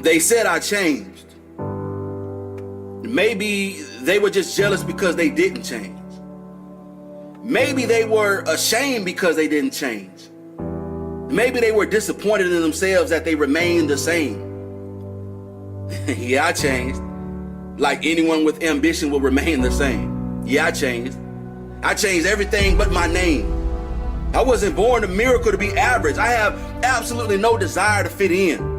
They said I changed. Maybe they were just jealous because they didn't change. Maybe they were ashamed because they didn't change. Maybe they were disappointed in themselves that they remained the same. Yeah, I changed. Like anyone with ambition will remain the same. Yeah, I changed. I changed everything but my name. I wasn't born a miracle to be average. I have absolutely no desire to fit in.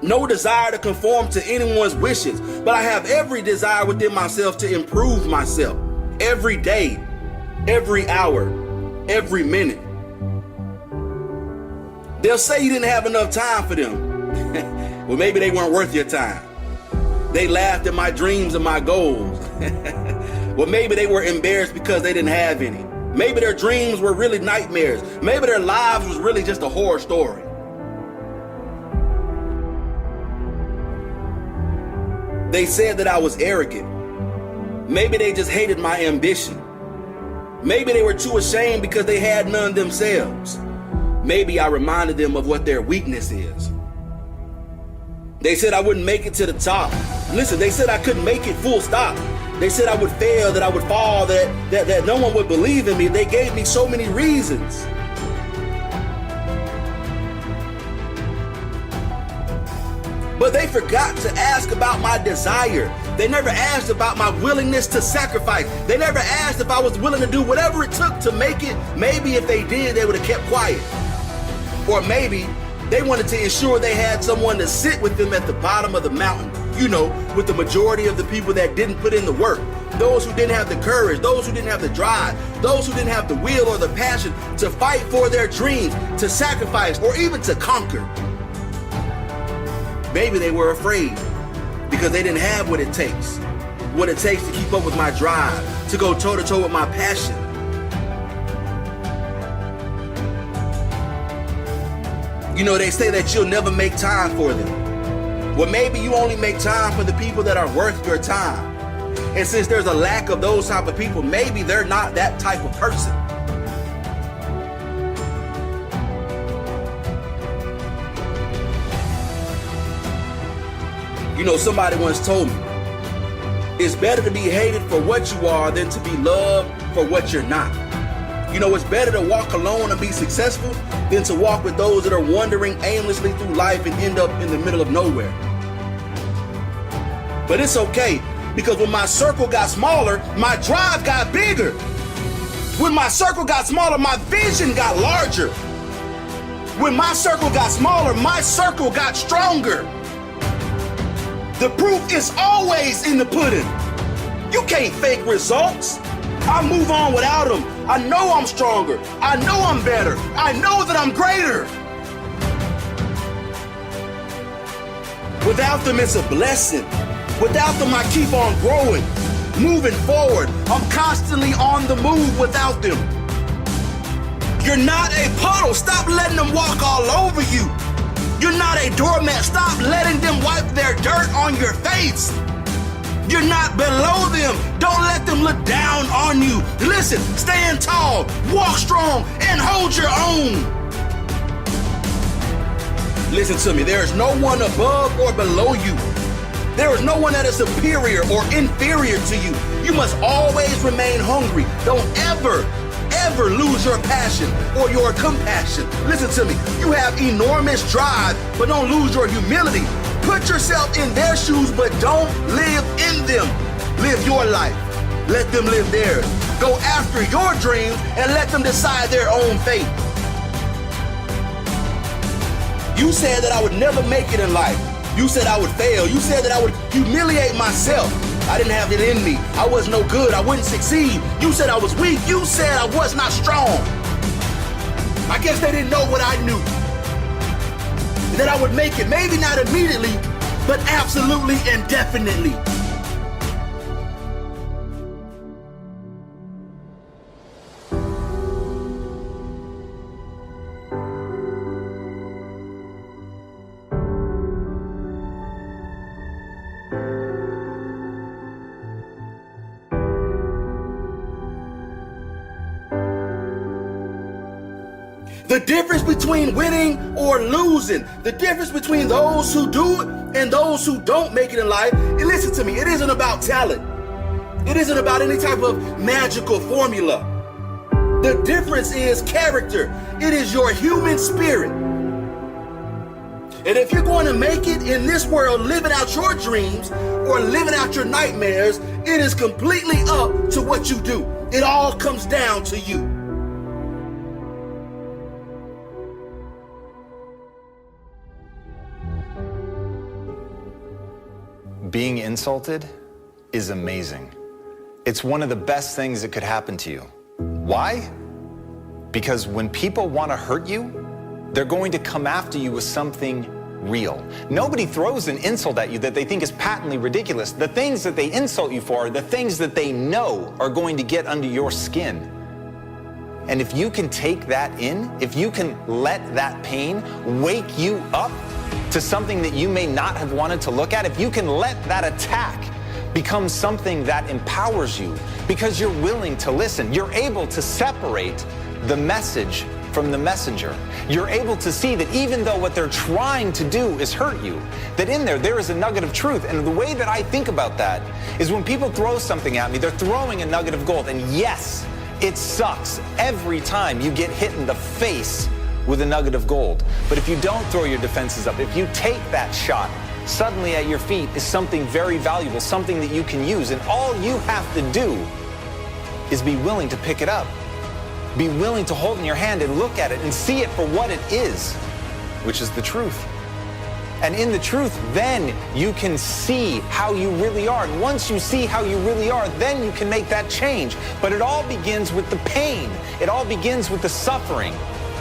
No desire to conform to anyone's wishes. But I have every desire within myself to improve myself. Every day, every hour, every minute. They'll say you didn't have enough time for them. Well, maybe they weren't worth your time. They laughed at my dreams and my goals. Well, maybe they were embarrassed because they didn't have any. Maybe their dreams were really nightmares. Maybe their lives was really just a horror story. They said that I was arrogant. Maybe they just hated my ambition. Maybe they were too ashamed because they had none themselves. Maybe I reminded them of what their weakness is. They said I wouldn't make it to the top. Listen, they said I couldn't make it, full stop. They said I would fail, that I would fall, that no one would believe in me. They gave me so many reasons. But they forgot to ask about my desire. They never asked about my willingness to sacrifice. They never asked if I was willing to do whatever it took to make it. Maybe if they did, they would have kept quiet. Or maybe they wanted to ensure they had someone to sit with them at the bottom of the mountain. You know, with the majority of the people that didn't put in the work. Those who didn't have the courage, those who didn't have the drive, those who didn't have the will or the passion to fight for their dreams, to sacrifice, or even to conquer. Maybe they were afraid because they didn't have what it takes to keep up with my drive, to go toe-to-toe with my passion. You know, they say that you'll never make time for them. Well, maybe you only make time for the people that are worth your time. And since there's a lack of those type of people, maybe they're not that type of person. You know, somebody once told me, it's better to be hated for what you are than to be loved for what you're not. You know, it's better to walk alone and be successful than to walk with those that are wandering aimlessly through life and end up in the middle of nowhere. But it's okay, because when my circle got smaller, my drive got bigger. When my circle got smaller, my vision got larger. When my circle got smaller, my circle got stronger. The proof is always in the pudding. You can't fake results. I move on without them. I know I'm stronger. I know I'm better. I know that I'm greater. Without them, it's a blessing. Without them, I keep on growing, moving forward. I'm constantly on the move without them. You're not a puddle. Stop letting them walk all over you. You're not a doormat. Stop letting them wipe their dirt on your face. You're not below them. Don't let them look down on you. Listen, stand tall, walk strong, and hold your own. Listen to me. There is no one above or below you. There is no one that is superior or inferior to you. You must always remain hungry. Don't ever lose your passion or your compassion. Listen to me. You have enormous drive, but don't lose your humility. Put yourself in their shoes, but don't live in them. Live your life. Let them live theirs. Go after your dreams and let them decide their own fate. You said that I would never make it in life. You said I would fail. You said that I would humiliate myself. I didn't have it in me. I was no good. I wouldn't succeed. You said I was weak. You said I was not strong. I guess they didn't know what I knew. That I would make it. Maybe not immediately, but absolutely and definitely. The difference between winning or losing, the difference between those who do it And those who don't make it in life, and listen to me, it isn't about talent. It isn't about any type of magical formula. The difference is character. It is your human spirit. And if you're going to make it in this world living out your dreams or living out your nightmares, it is completely up to what you do. It all comes down to you. Being insulted is amazing. It's one of the best things that could happen to you. Why? Because when people want to hurt you, they're going to come after you with something real. Nobody throws an insult at you that they think is patently ridiculous. The things that they insult you for are the things that they know are going to get under your skin. And if you can take that in, if you can let that pain wake you up to something that you may not have wanted to look at, if you can let that attack become something that empowers you because you're willing to listen, you're able to separate the message from the messenger. You're able to see that even though what they're trying to do is hurt you, that in there is a nugget of truth. And the way that I think about that is when people throw something at me, they're throwing a nugget of gold. And yes, it sucks every time you get hit in the face with a nugget of gold. But if you don't throw your defenses up, if you take that shot, suddenly at your feet is something very valuable, something that you can use. And all you have to do is be willing to pick it up. Be willing to hold in your hand and look at it and see it for what it is, which is the truth. And in the truth, then you can see how you really are. And once you see how you really are, then you can make that change. But it all begins with the pain. It all begins with the suffering.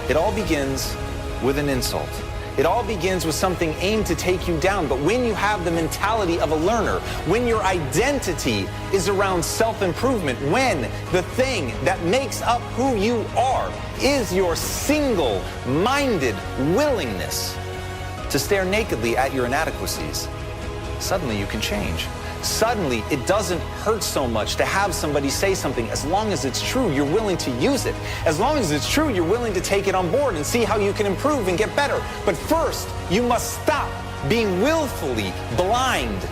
It all begins with an insult. It all begins with something aimed to take you down. But when you have the mentality of a learner, when your identity is around self-improvement, when the thing that makes up who you are is your single-minded willingness to stare nakedly at your inadequacies, suddenly you can change. Suddenly, it doesn't hurt so much to have somebody say something. As long as it's true, you're willing to use it. As long as it's true, you're willing to take it on board and see how you can improve and get better. But first, you must stop being willfully blind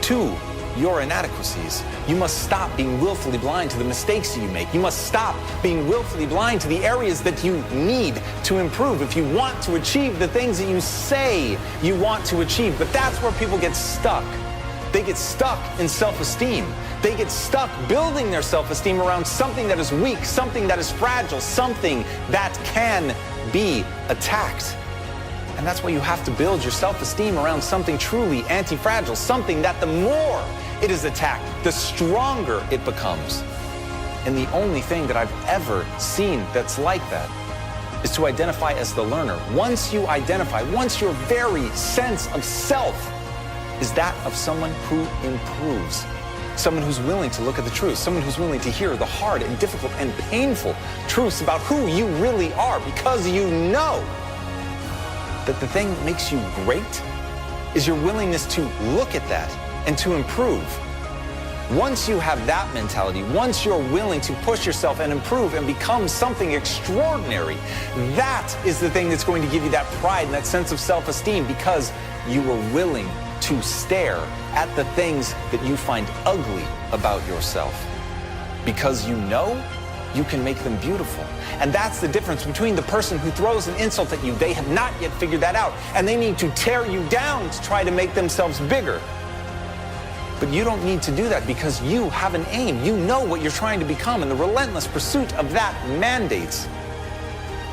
to your inadequacies. You must stop being willfully blind to the mistakes that you make. You must stop being willfully blind to the areas that you need to improve if you want to achieve the things that you say you want to achieve. But that's where people get stuck. They get stuck in self-esteem. They get stuck building their self-esteem around something that is weak, something that is fragile, something that can be attacked. And that's why you have to build your self-esteem around something truly anti-fragile, something that the more it is attacked, the stronger it becomes. And the only thing that I've ever seen that's like that is to identify as the learner. Once you identify, once your very sense of self is that of someone who improves, someone who's willing to look at the truth, someone who's willing to hear the hard and difficult and painful truths about who you really are, because you know that the thing that makes you great is your willingness to look at that and to improve. Once you have that mentality, once you're willing to push yourself and improve and become something extraordinary, that is the thing that's going to give you that pride and that sense of self-esteem, because you were willing to stare at the things that you find ugly about yourself, because you know you can make them beautiful. And that's the difference between the person who throws an insult at you. They have not yet figured that out, and they need to tear you down to try to make themselves bigger. But you don't need to do that, because you have an aim. You know what you're trying to become, and the relentless pursuit of that mandates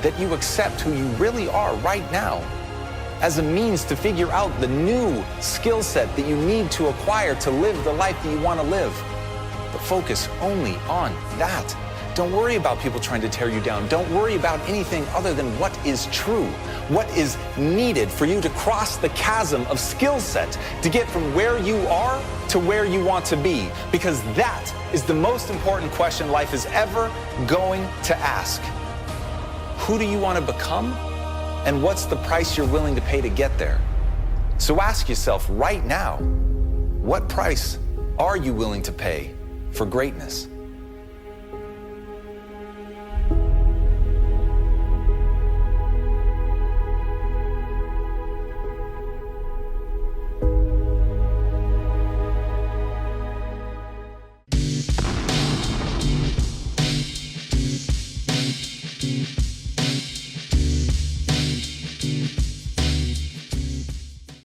that you accept who you really are right now as a means to figure out the new skill set that you need to acquire to live the life that you want to live. But focus only on that. Don't worry about people trying to tear you down. Don't worry about anything other than what is true, what is needed for you to cross the chasm of skill set to get from where you are to where you want to be. Because that is the most important question life is ever going to ask. Who do you want to become? And what's the price you're willing to pay to get there? So ask yourself right now, what price are you willing to pay for greatness?